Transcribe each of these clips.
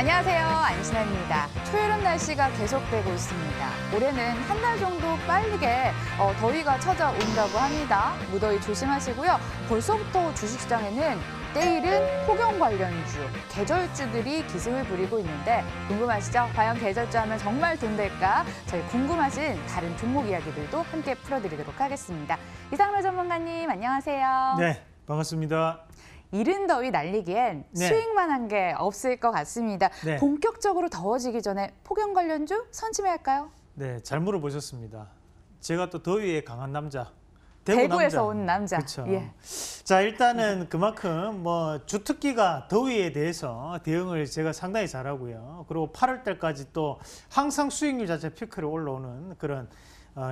안녕하세요. 안신혜입니다. 초여름 날씨가 계속되고 있습니다. 올해는 한 달 정도 빠르게 더위가 찾아온다고 합니다. 무더위 조심하시고요. 벌써부터 주식시장에는 때이른 폭염 관련주, 계절주들이 기승을 부리고 있는데 궁금하시죠? 과연 계절주 하면 정말 돈 될까? 저희 궁금하신 다른 종목 이야기들도 함께 풀어드리도록 하겠습니다. 이상로 전문가님 안녕하세요. 네, 반갑습니다. 이른 더위 날리기엔 수익만 한 게 없을 것 같습니다. 네. 본격적으로 더워지기 전에 폭염 관련주 선침해야 할까요? 네, 잘 물어보셨습니다. 제가 또 더위에 강한 남자, 대구에서 온 남자. 그렇죠. 예. 자, 일단은 그만큼 주특기가 더위에 대해서 대응을 제가 상당히 잘하고요. 그리고 8월 달까지 또 항상 수익률 자체 피크로 올라오는 그런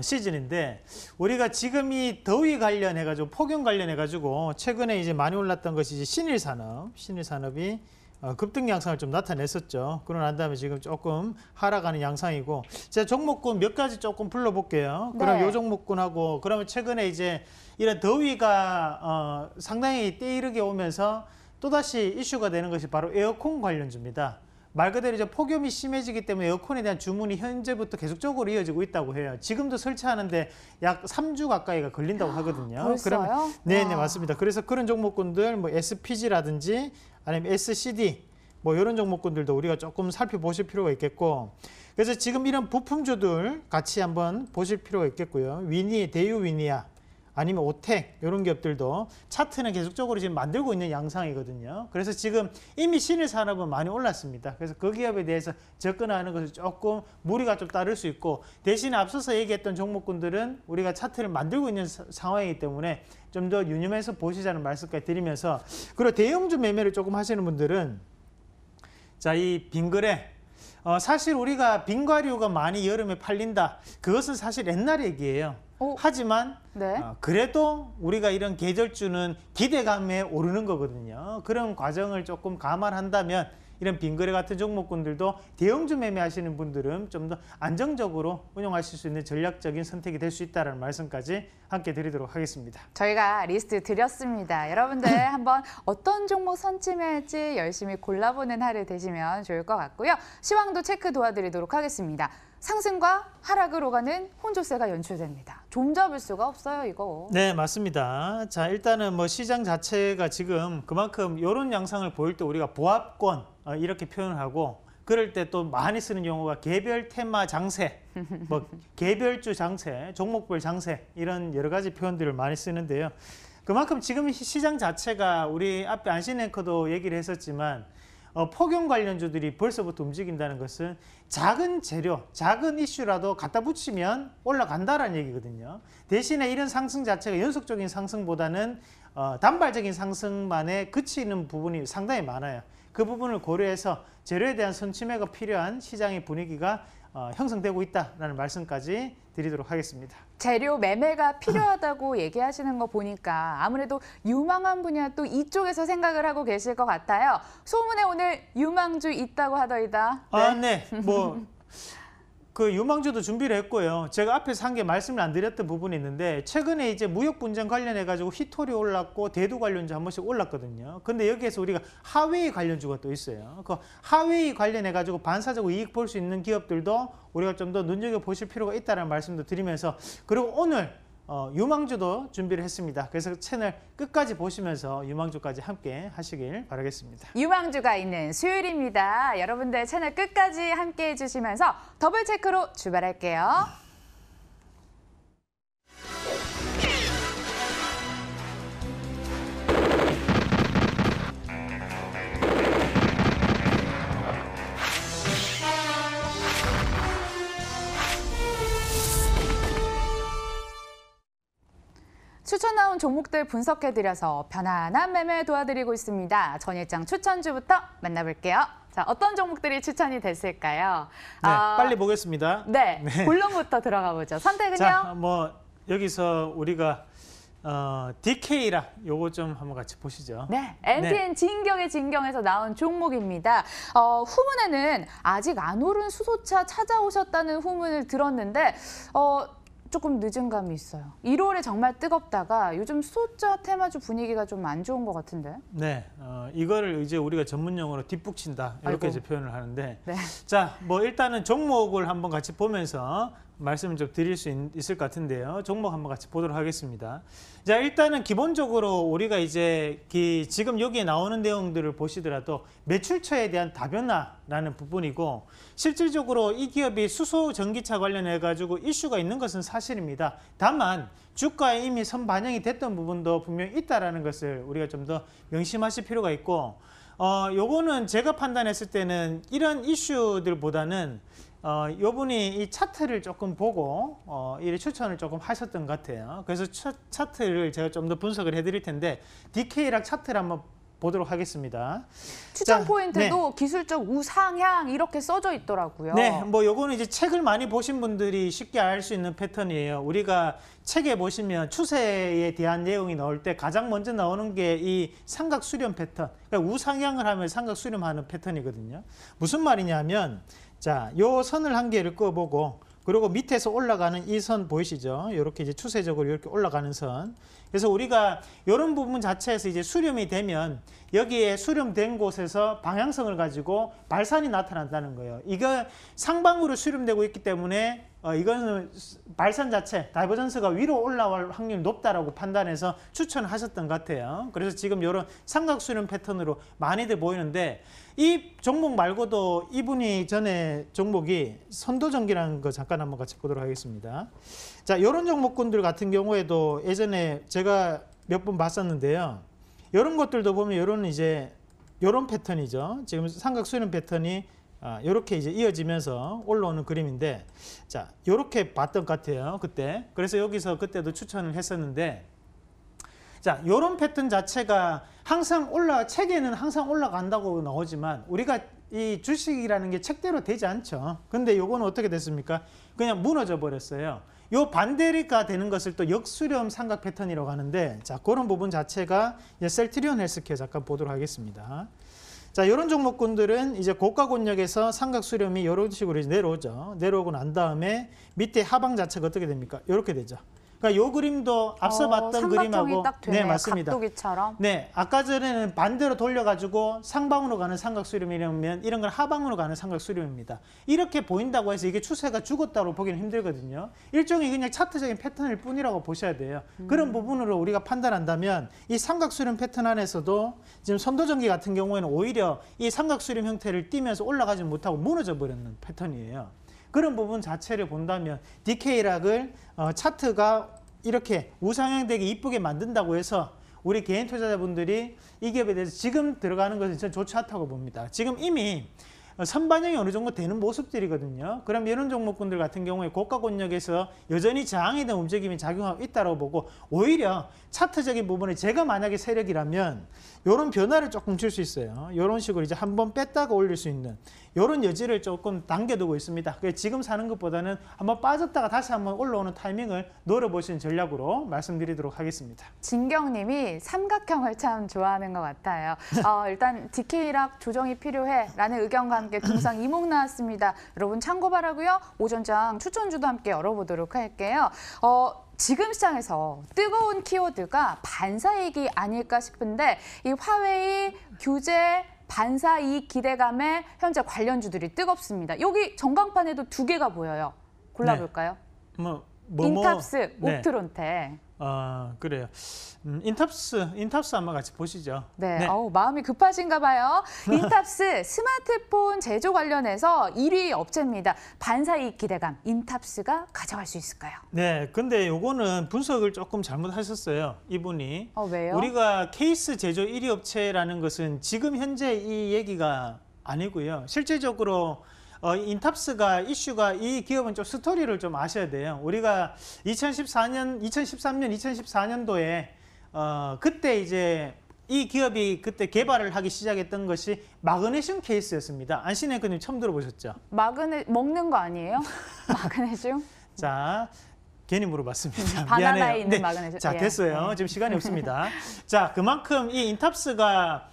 시즌인데, 우리가 지금 이 더위 관련해가지고 폭염 관련해가지고 최근에 이제 많이 올랐던 것이 이제 신일산업이 급등 양상을 좀 나타냈었죠. 그러고 난 다음에 지금 조금 하락하는 양상이고, 제가 종목군 몇 가지 조금 불러볼게요. 그럼 요 종목군하고, 그러면 최근에 이제 이런 더위가 상당히 때이르게 오면서 또다시 이슈가 되는 것이 바로 에어컨 관련주입니다. 말 그대로 이제 폭염이 심해지기 때문에 에어컨에 대한 주문이 현재부터 계속적으로 이어지고 있다고 해요. 지금도 설치하는데 약 3주 가까이가 걸린다고 하거든요. 벌써요? 네, 맞습니다. 그래서 그런 종목군들, SPG라든지 아니면 SCD, 이런 종목군들도 우리가 조금 살펴보실 필요가 있겠고, 그래서 지금 이런 부품주들 같이 한번 보실 필요가 있겠고요. 대유 위니아, 아니면 오텍, 이런 기업들도 차트는 계속적으로 지금 만들고 있는 양상이거든요. 그래서 지금 이미 신일산업은 많이 올랐습니다. 그래서 그 기업에 대해서 접근하는 것을 조금 무리가 좀 따를 수 있고, 대신에 앞서서 얘기했던 종목군들은 우리가 차트를 만들고 있는 상황이기 때문에 좀 더 유념해서 보시자는 말씀까지 드리면서, 그리고 대형주 매매를 조금 하시는 분들은, 자, 이 빙그레, 사실 우리가 빙과류가 많이 여름에 팔린다, 그것은 사실 옛날 얘기예요. 하지만 그래도 우리가 이런 계절주는 기대감에 오르는 거거든요. 그런 과정을 조금 감안한다면 이런 빙거래 같은 종목군들도 대형주 매매하시는 분들은 좀 더 안정적으로 운용하실 수 있는 전략적인 선택이 될 수 있다는 말씀까지 함께 드리도록 하겠습니다. 저희가 리스트 드렸습니다. 여러분들 한번 어떤 종목 선침할지 열심히 골라보는 하루 되시면 좋을 것 같고요. 시황도 체크 도와드리도록 하겠습니다. 상승과 하락을 오가는 혼조세가 연출됩니다. 좀 잡을 수가 없어요, 이거. 네, 맞습니다. 자, 일단은 시장 자체가 지금 그만큼 이런 양상을 보일 때 우리가 보합권 이렇게 표현을 하고, 그럴 때 또 많이 쓰는 용어가 개별 테마 장세, 개별주 장세, 종목별 장세, 이런 여러 가지 표현들을 많이 쓰는데요. 그만큼 지금 시장 자체가 우리 앞에 안신앵커도 얘기를 했었지만, 폭염 관련주들이 벌써부터 움직인다는 것은 작은 재료, 작은 이슈라도 갖다 붙이면 올라간다라는 얘기거든요. 대신에 이런 상승 자체가 연속적인 상승보다는 단발적인 상승만에 그치는 부분이 상당히 많아요. 그 부분을 고려해서 재료에 대한 선침해가 필요한 시장의 분위기가 형성되고 있다는 말씀까지 드리도록 하겠습니다. 재료 매매가 필요하다고 얘기하시는 거 보니까 아무래도 유망한 분야 또 이쪽에서 생각을 하고 계실 것 같아요. 소문에 오늘 유망주 있다고 하더이다. 네. 그 유망주도 준비를 했고요. 제가 앞에서 한 개 말씀을 안 드렸던 부분이 있는데, 최근에 이제 무역 분쟁 관련해가지고 히토리 올랐고 대두 관련주 한 번씩 올랐거든요. 근데 여기에서 우리가 하웨이 관련주가 또 있어요. 그 하웨이 관련해가지고 반사적으로 이익 볼 수 있는 기업들도 우리가 좀 더 눈여겨보실 필요가 있다는 말씀도 드리면서, 그리고 오늘 유망주도 준비를 했습니다. 그래서 채널 끝까지 보시면서 유망주까지 함께 하시길 바라겠습니다. 유망주가 있는 수요일입니다. 여러분들 채널 끝까지 함께 해주시면서 더블 체크로 출발할게요. 추천 나온 종목들 분석해드려서 편안한 매매 도와드리고 있습니다. 전일장 추천주부터 만나볼게요. 자, 어떤 종목들이 추천이 됐을까요? 네, 빨리 보겠습니다. 네, 본론부터 들어가 보죠. 선택은요? 자, 여기서 우리가 DK라 요거 좀 한번 같이 보시죠. 네, MTN 진경의 진경에서 나온 종목입니다. 후문에는 아직 안 오른 수소차 찾아오셨다는 후문을 들었는데 조금 늦은 감이 있어요. 1월에 정말 뜨겁다가 요즘 소자 테마주 분위기가 좀 안 좋은 것 같은데. 네, 이거를 이제 우리가 전문 용어로 뒷북친다 이렇게 아이고. 이제 표현을 하는데, 네. 자, 뭐 일단은 종목을 한번 같이 보면서 말씀을 좀 드릴 수 있을 것 같은데요. 종목 한번 같이 보도록 하겠습니다. 자, 일단은 기본적으로 우리가 이제 지금 여기에 나오는 내용들을 보시더라도 매출처에 대한 다변화라는 부분이고, 실질적으로 이 기업이 수소 전기차 관련해 가지고 이슈가 있는 것은 사실입니다. 다만 주가에 이미 선반영이 됐던 부분도 분명히 있다라는 것을 우리가 좀 더 명심하실 필요가 있고, 요거는 제가 판단했을 때는 이런 이슈들보다는 요분이 이 차트를 조금 보고 이 추천을 조금 하셨던 것 같아요. 그래서 차트를 제가 좀 더 분석을 해드릴 텐데, DK락 차트를 한번 보도록 하겠습니다. 추천 자, 포인트도 기술적 우상향 이렇게 써져 있더라고요. 네, 뭐 요거는 이제 책을 많이 보신 분들이 쉽게 알 수 있는 패턴이에요. 우리가 책에 보시면 추세에 대한 내용이 나올 때 가장 먼저 나오는 게 이 삼각 수렴 패턴. 그러니까 우상향을 하면 삼각 수렴하는 패턴이거든요. 무슨 말이냐면, 자, 요 선을 한 개를 그어보고, 그리고 밑에서 올라가는 이 선 보이시죠? 이렇게 이제 추세적으로 이렇게 올라가는 선. 그래서 우리가 이런 부분 자체에서 이제 수렴이 되면 여기에 수렴된 곳에서 방향성을 가지고 발산이 나타난다는 거예요. 이거 상방으로 수렴되고 있기 때문에 이거는 발산 자체, 다이버전스가 위로 올라올 확률이 높다라고 판단해서 추천을 하셨던 것 같아요. 그래서 지금 이런 삼각 수렴 패턴으로 많이들 보이는데, 이 종목 말고도 이분이 전에 종목이 선도전기라는 거 잠깐 한번 같이 보도록 하겠습니다. 자, 이런 종목군들 같은 경우에도 예전에 제가 몇 번 봤었는데요. 이런 것들도 보면 이런 이제 이런 패턴이죠. 지금 삼각 수렴 패턴이 이렇게 이제 이어지면서 올라오는 그림인데, 자, 이렇게 봤던 것 같아요, 그때. 그래서 여기서 그때도 추천을 했었는데, 자, 이런 패턴 자체가 항상 책에는 항상 올라간다고 나오지만 우리가 이 주식이라는 게 책대로 되지 않죠. 근데 요거는 어떻게 됐습니까? 그냥 무너져 버렸어요. 요 반대가 되는 것을 또 역수렴 삼각 패턴이라고 하는데, 자, 그런 부분 자체가 이제 셀트리온 헬스케어 잠깐 보도록 하겠습니다. 자, 이런 종목군들은 이제 고가 권역에서 삼각 수렴이 이런 식으로 이제 내려오죠. 내려오고 난 다음에 밑에 하방 자체가 어떻게 됩니까? 이렇게 되죠. 그러니까 요 그림도 앞서 봤던 그림하고, 딱 되네요. 네, 맞습니다. 각도기처럼. 네, 아까 전에는 반대로 돌려가지고 상방으로 가는 삼각수렴이라면 이런 건 하방으로 가는 삼각수렴입니다. 이렇게 보인다고 해서 이게 추세가 죽었다고 보기는 힘들거든요. 일종의 그냥 차트적인 패턴일 뿐이라고 보셔야 돼요. 그런 부분으로 우리가 판단한다면 이 삼각수렴 패턴 안에서도 지금 선도전기 같은 경우에는 오히려 이 삼각수렴 형태를 띠면서 올라가지 못하고 무너져 버리는 패턴이에요. 그런 부분 자체를 본다면 DK락을 차트가 이렇게 우상향되게 이쁘게 만든다고 해서 우리 개인 투자자분들이 이 기업에 대해서 지금 들어가는 것은 저는 좋지 않다고 봅니다. 지금 이미 선반영이 어느 정도 되는 모습들이거든요. 그럼 이런 종목군들 같은 경우에 고가 권역에서 여전히 저항에 대한 움직임이 작용하고 있다고 보고, 오히려 차트적인 부분에 제가 만약에 세력이라면 이런 변화를 조금 줄 수 있어요. 이런 식으로 이제 한번 뺐다가 올릴 수 있는 이런 여지를 조금 당겨두고 있습니다. 그래서 지금 사는 것보다는 한번 빠졌다가 다시 한번 올라오는 타이밍을 노려보시는 전략으로 말씀드리도록 하겠습니다. 진경님이 삼각형을 참 좋아하는 것 같아요. 일단 DK락 조정이 필요해라는 의견과 함께 동상 이목 나왔습니다. 여러분 참고 바라고요. 오전장 추천주도 함께 열어보도록 할게요. 지금 시장에서 뜨거운 키워드가 반사이익이 아닐까 싶은데, 이 화웨이, 규제, 반사이익 기대감에 현재 관련주들이 뜨겁습니다. 여기 전광판에도 두 개가 보여요. 골라볼까요? 네. 인탑스, 네. 옵트론테. 그래요. 인탑스 한번 같이 보시죠. 네, 네. 마음이 급하신가 봐요. 인탑스 스마트폰 제조 관련해서 1위 업체입니다. 반사이익 기대감, 인탑스가 가져갈 수 있을까요? 네, 근데 요거는 분석을 조금 잘못하셨어요, 이분이. 왜요? 우리가 케이스 제조 1위 업체라는 것은 지금 현재 이 얘기가 아니고요. 실질적으로 인탑스가 이슈가, 이 기업은 좀 스토리를 좀 아셔야 돼요. 우리가 2013년, 2014년도에 그때 이제 이 기업이 그때 개발을 하기 시작했던 것이 마그네슘 케이스였습니다. 안신앵커님 처음 들어보셨죠? 먹는 거 아니에요? 마그네슘? 자, 괜히 물어봤습니다. 바나나에 미안해요. 있는 네. 마그네슘. 자, 됐어요. 지금 시간이 없습니다. 자, 그만큼 이 인탑스가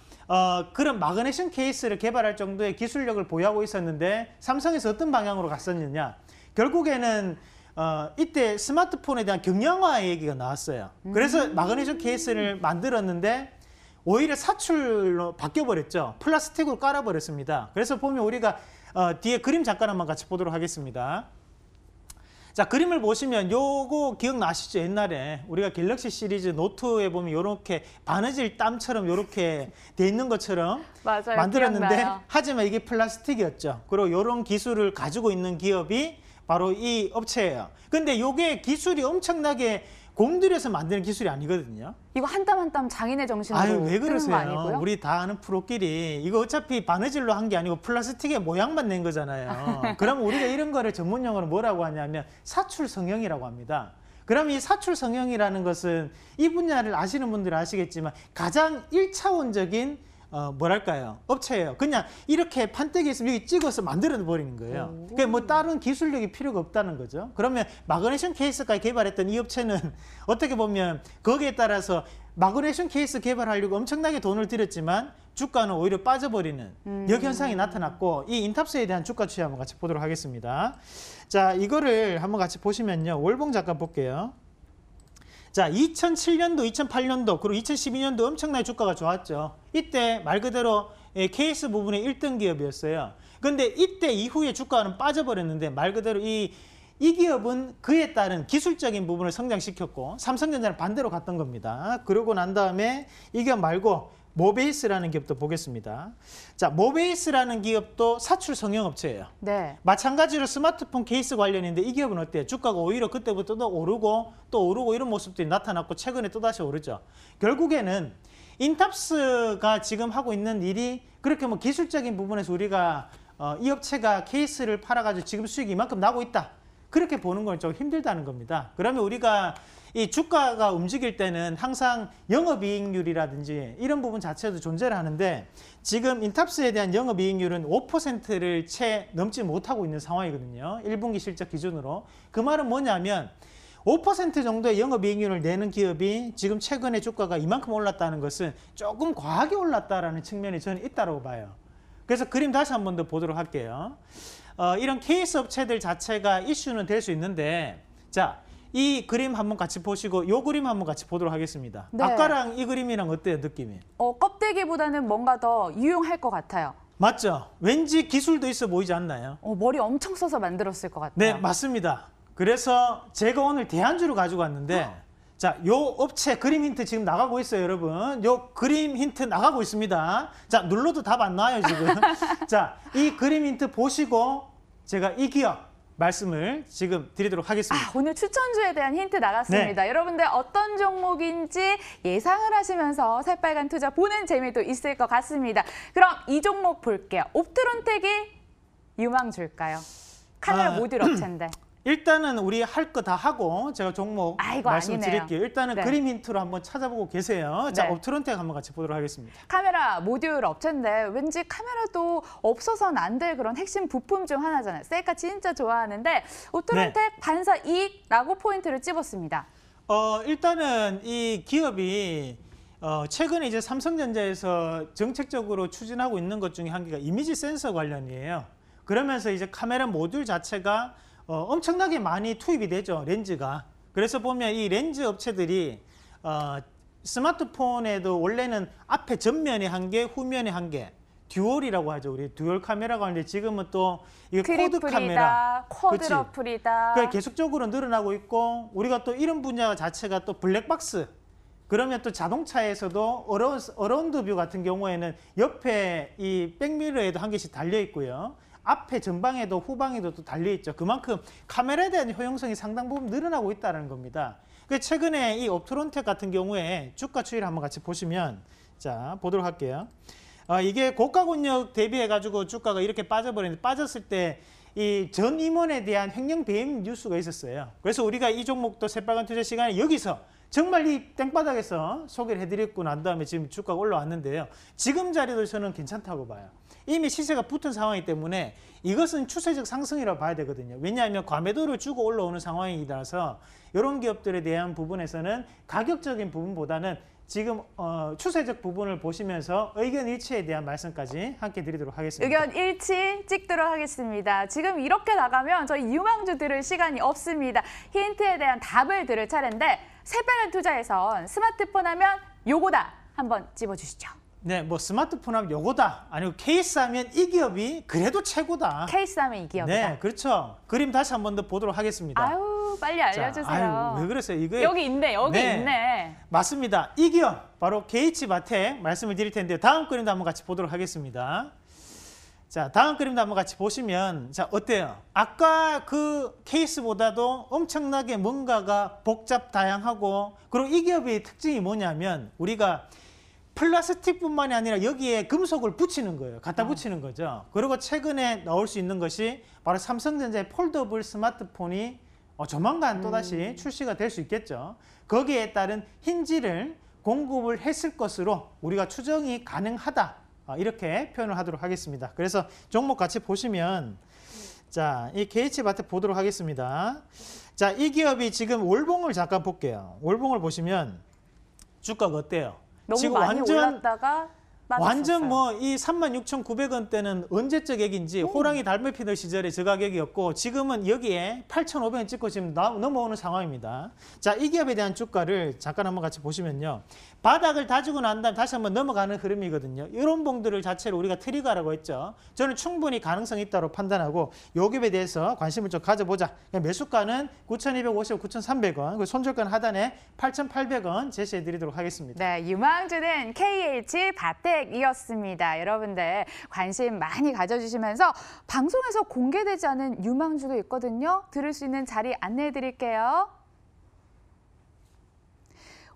그런 마그네슘 케이스를 개발할 정도의 기술력을 보유하고 있었는데, 삼성에서 어떤 방향으로 갔었느냐. 결국에는 이때 스마트폰에 대한 경량화 얘기가 나왔어요. 그래서 마그네슘 케이스를 만들었는데 오히려 사출로 바뀌어버렸죠. 플라스틱으로 깔아버렸습니다. 그래서 보면 우리가 뒤에 그림 잠깐 한번 같이 보도록 하겠습니다. 자, 그림을 보시면 요거 기억나시죠? 옛날에 우리가 갤럭시 시리즈 노트에 보면 요렇게 바느질 땀처럼 요렇게 돼 있는 것처럼 맞아요. 만들었는데 기억나요. 하지만 이게 플라스틱이었죠. 그리고 요런 기술을 가지고 있는 기업이 바로 이 업체예요. 근데 요게 기술이 엄청나게 공들여서 만드는 기술이 아니거든요. 이거 한 땀 한 땀 장인의 정신으로 아유, 왜 뜨는 거 그러세요? 아니고요? 우리 다 아는 프로끼리 이거 어차피 바느질로 한 게 아니고 플라스틱의 모양만 낸 거잖아요. 그럼 우리가 이런 거를 전문 용어로 뭐라고 하냐면 사출 성형이라고 합니다. 그럼 이 사출 성형이라는 것은 이 분야를 아시는 분들은 아시겠지만 가장 1차원적인 뭐랄까요? 업체예요. 그냥 이렇게 판때기 있으면 여기 찍어서 만들어 버리는 거예요. 그러니까 뭐 다른 기술력이 필요가 없다는 거죠. 그러면 마그네슘 케이스까지 개발했던 이 업체는 어떻게 보면 거기에 따라서 마그네슘 케이스 개발하려고 엄청나게 돈을 들였지만 주가는 오히려 빠져버리는 역현상이 나타났고, 이 인탑스에 대한 주가 추이 한번 같이 보도록 하겠습니다. 자, 이거를 한번 같이 보시면요. 월봉 잠깐 볼게요. 자, 2007년도, 2008년도, 그리고 2012년도 엄청나게 주가가 좋았죠. 이때 말 그대로 케이스 부분의 1등 기업이었어요. 근데 이때 이후에 주가는 빠져버렸는데 말 그대로 이 기업은 그에 따른 기술적인 부분을 성장시켰고 삼성전자는 반대로 갔던 겁니다. 그러고 난 다음에 이 기업 말고 모베이스라는 기업도 보겠습니다. 자, 모베이스라는 기업도 사출 성형 업체예요. 네. 마찬가지로 스마트폰 케이스 관련인데 이 기업은 어때요? 주가가 오히려 그때부터 또 오르고 이런 모습들이 나타났고 최근에 또다시 오르죠. 결국에는 인탑스가 지금 하고 있는 일이 그렇게 뭐 기술적인 부분에서 우리가 이 업체가 케이스를 팔아가지고 지금 수익이 이만큼 나고 있다, 그렇게 보는 건 좀 힘들다는 겁니다. 그러면 우리가 이 주가가 움직일 때는 항상 영업이익률이라든지 이런 부분 자체도 존재를 하는데 지금 인탑스에 대한 영업이익률은 5%를 채 넘지 못하고 있는 상황이거든요. 1분기 실적 기준으로. 그 말은 뭐냐면 5% 정도의 영업이익률을 내는 기업이 지금 최근에 주가가 이만큼 올랐다는 것은 조금 과하게 올랐다라는 측면이 저는 있다고 봐요. 그래서 그림 다시 한 번 더 보도록 할게요. 이런 케이스 업체들 자체가 이슈는 될 수 있는데, 자, 이 그림 한번 같이 보시고 이 그림 한번 같이 보도록 하겠습니다. 네. 아까랑 이 그림이랑 어때요, 느낌이? 껍데기보다는 뭔가 더 유용할 것 같아요. 맞죠? 왠지 기술도 있어 보이지 않나요? 머리 엄청 써서 만들었을 것 같아요. 네, 맞습니다. 그래서 제가 오늘 대안주를 가지고 왔는데 자, 요 업체 그림 힌트 지금 나가고 있어요, 여러분. 요 그림 힌트 나가고 있습니다. 자, 눌러도 답 안 나와요, 지금. 자, 이 그림 힌트 보시고 제가 이 기업 말씀을 지금 드리도록 하겠습니다. 오늘 추천주에 대한 힌트 나갔습니다. 네. 여러분들 어떤 종목인지 예상을 하시면서 새빨간 투자 보는 재미도 있을 것 같습니다. 그럼 이 종목 볼게요. 옵트론텍이 유망 줄까요? 카메라 모듈 업체인데. 일단은 우리 할 거 다 하고 제가 종목 이거 말씀드릴게요. 아니네요. 일단은 네. 그림 힌트로 한번 찾아보고 계세요. 자, 네. 옵트론텍 한번 같이 보도록 하겠습니다. 카메라 모듈 업체인데 왠지 카메라도 없어서는 안 될 그런 핵심 부품 중 하나잖아요. 셀카 진짜 좋아하는데 옵트론텍 반사 이익라고 포인트를 찝었습니다. 일단은 이 기업이 최근에 이제 삼성전자에서 정책적으로 추진하고 있는 것 중에 한 개가 이미지 센서 관련이에요. 그러면서 이제 카메라 모듈 자체가 엄청나게 많이 투입이 되죠, 렌즈가. 그래서 보면 이 렌즈 업체들이 스마트폰에도 원래는 앞에 전면에 한 개, 후면에 한 개, 듀얼이라고 하죠. 우리 듀얼 카메라가 있는데 지금은 또 이게 코드 카메라, 쿼드러플이다. 그러니까 계속적으로 늘어나고 있고, 우리가 또 이런 분야 자체가 또 블랙박스. 그러면 또 자동차에서도 어라운드 뷰 같은 경우에는 옆에 이 백미러에도 한 개씩 달려 있고요. 앞에 전방에도 후방에도 또 달려 있죠. 그만큼 카메라에 대한 효용성이 상당 부분 늘어나고 있다는 겁니다. 최근에 이 옵트론텍 같은 경우에 주가 추이를 한번 같이 보시면, 자, 보도록 할게요. 이게 고가권역 대비해 가지고 주가가 이렇게 빠져버리는데, 빠졌을 때 이 전 임원에 대한 횡령 배임 뉴스가 있었어요. 그래서 우리가 이 종목도 새빨간 투자 시간에 여기서 정말 이 땡바닥에서 소개를 해드렸고 난 다음에 지금 주가가 올라왔는데요. 지금 자리도 저는 괜찮다고 봐요. 이미 시세가 붙은 상황이기 때문에 이것은 추세적 상승이라고 봐야 되거든요. 왜냐하면 과매도를 주고 올라오는 상황이라서 이런 기업들에 대한 부분에서는 가격적인 부분보다는 지금 추세적 부분을 보시면서 의견 일치에 대한 말씀까지 함께 드리도록 하겠습니다. 의견 일치 찍도록 하겠습니다. 지금 이렇게 나가면 저희 유망주 들을 시간이 없습니다. 힌트에 대한 답을 들을 차례인데 새빨간 투자에선 스마트폰 하면 요거다. 한번 찝어주시죠. 네, 뭐 스마트폰 하면 요거다. 아니고 케이스 하면 이 기업이 그래도 최고다. 케이스 하면 이 기업이다. 네, 그렇죠. 그림 다시 한 번 더 보도록 하겠습니다. 아유, 빨리 알려주세요. 아유, 왜 그러세요? 이거 여기 있네, 여기 네. 있네. 맞습니다. 이 기업 바로 KH마텍 말씀을 드릴 텐데요. 다음 그림도 한번 같이 보도록 하겠습니다. 자, 다음 그림도 한번 같이 보시면 자, 어때요? 아까 그 케이스보다도 엄청나게 뭔가가 복잡 다양하고 그리고 이 기업의 특징이 뭐냐면 우리가 플라스틱뿐만이 아니라 여기에 금속을 붙이는 거예요. 갖다 붙이는 거죠. 그리고 최근에 나올 수 있는 것이 바로 삼성전자의 폴더블 스마트폰이 조만간 또다시 출시가 될 수 있겠죠. 거기에 따른 힌지를 공급을 했을 것으로 우리가 추정이 가능하다. 이렇게 표현을 하도록 하겠습니다. 그래서 종목 같이 보시면 자, 이 KH마텍 보도록 하겠습니다. 자, 이 기업이 지금 월봉을 잠깐 볼게요. 월봉을 보시면 주가가 어때요? 너무 지금 많이 올랐다가 완전 뭐 이 36,900원대는 언제적 얘기인지 호랑이 달매 피던 시절에 저 가격이었고 지금은 여기에 8,500원 찍고 지금 넘어오는 상황입니다. 자, 이 기업에 대한 주가를 잠깐 한번 같이 보시면요. 바닥을 다지고 난 다음 다시 한번 넘어가는 흐름이거든요. 이런 봉들을 자체를 우리가 트리거라고 했죠. 저는 충분히 가능성이 있다고 판단하고 이 기업에 대해서 관심을 좀 가져보자. 매수가는 9,250원, 9,300원, 그리고 손절가는 하단에 8,800원 제시해 드리도록 하겠습니다. 네, 유망주는 KH바텍이었습니다. 여러분들 관심 많이 가져주시면서 방송에서 공개되지 않은 유망주도 있거든요. 들을 수 있는 자리 안내해 드릴게요.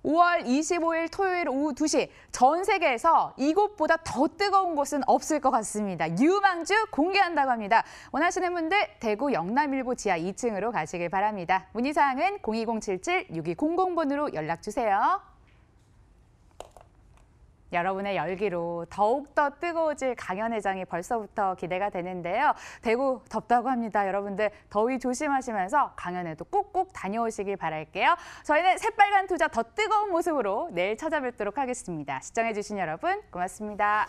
5월 25일 토요일 오후 2시 전 세계에서 이곳보다 더 뜨거운 곳은 없을 것 같습니다. 유망주 공개한다고 합니다. 원하시는 분들 대구 영남일보 지하 2층으로 가시길 바랍니다. 문의사항은 02077-6200번으로 연락주세요. 여러분의 열기로 더욱더 뜨거워질 강연회장이 벌써부터 기대가 되는데요. 대구 덥다고 합니다. 여러분들 더위 조심하시면서 강연회도 꼭꼭 다녀오시길 바랄게요. 저희는 새빨간 투자 더 뜨거운 모습으로 내일 찾아뵙도록 하겠습니다. 시청해주신 여러분 고맙습니다.